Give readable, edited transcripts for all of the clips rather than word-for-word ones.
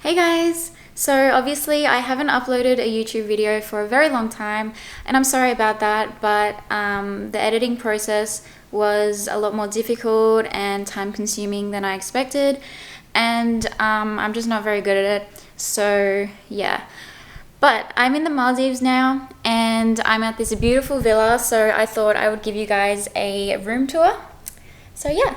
Hey guys! So obviously I haven't uploaded a YouTube video for a very long time and I'm sorry about that, but the editing process was a lot more difficult and time consuming than I expected, and I'm just not very good at it, so yeah. But I'm in the Maldives now and I'm at this beautiful villa, so I thought I would give you guys a room tour. So yeah.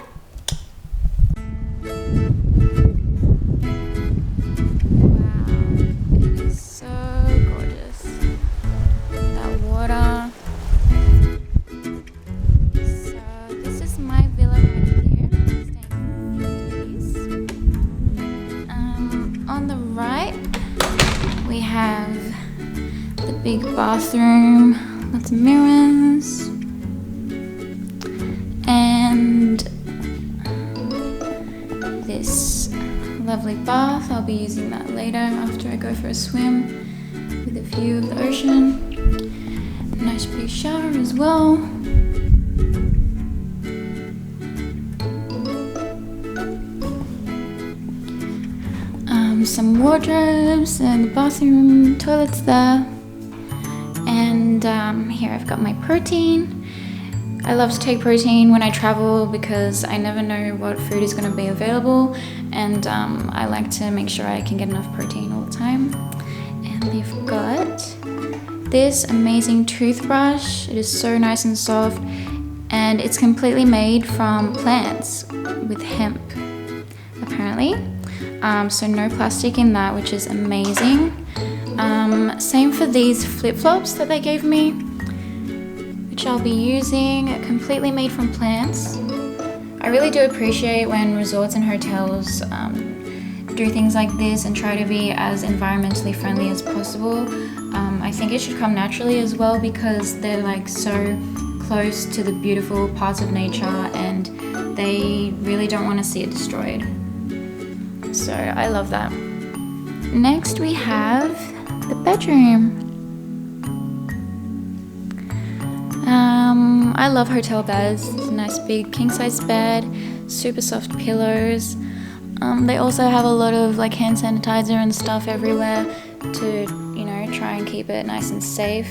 We have the big bathroom, lots of mirrors, and this lovely bath. I'll be using that later after I go for a swim with a view of the ocean. Nice big shower as well. Some wardrobes and the bathroom, toilets there, and here I've got my protein. I love to take protein when I travel because I never know what food is going to be available, and I like to make sure I can get enough protein all the time. And they've got this amazing toothbrush. It is so nice and soft, and it's completely made from plants with hemp, apparently. So no plastic in that, which is amazing. Same for these flip-flops that they gave me, which I'll be using, completely made from plants. I really do appreciate when resorts and hotels do things like this and try to be as environmentally friendly as possible. I think it should come naturally as well because they're like so close to the beautiful parts of nature and they really don't want to see it destroyed. So I love that. Next we have the bedroom. I love hotel beds. It's a nice big king-size bed, super soft pillows. They also have a lot of like hand sanitizer and stuff everywhere to, you know, try and keep it nice and safe.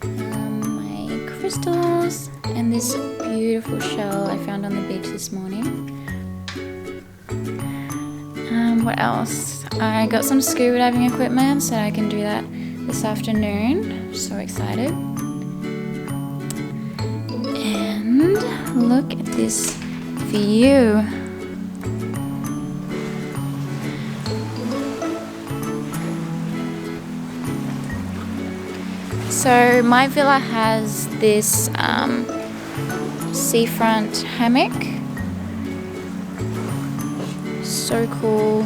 My crystals and this beautiful shell I found on the beach this morning. What else? I got some scuba diving equipment so I can do that this afternoon. So excited. And look at this view. So my villa has this seafront hammock. So cool.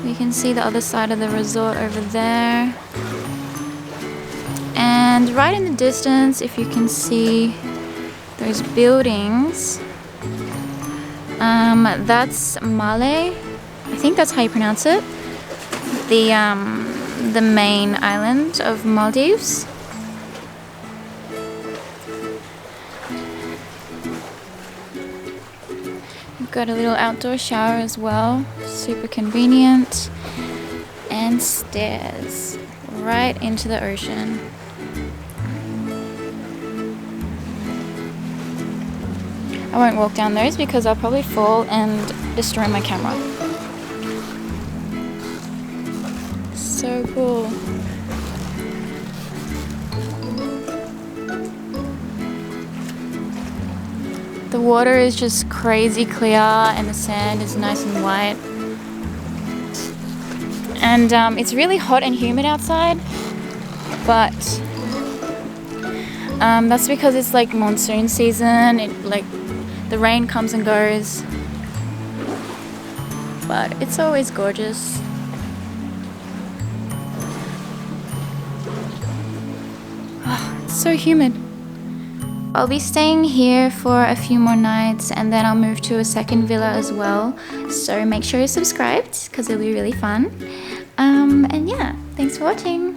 You can see the other side of the resort over there, and right in the distance, if you can see those buildings, that's Malé. I think that's how you pronounce it. The main island of Maldives. Got a little outdoor shower as well, super convenient, and stairs right into the ocean. I won't walk down those because I'll probably fall and destroy my camera. So cool. The water is just crazy clear and the sand is nice and white. And it's really hot and humid outside, but that's because it's like monsoon season. The rain comes and goes, but it's always gorgeous. Oh, it's so humid. I'll be staying here for a few more nights and then I'll move to a second villa as well. So make sure you're subscribed because it'll be really fun. And yeah, thanks for watching.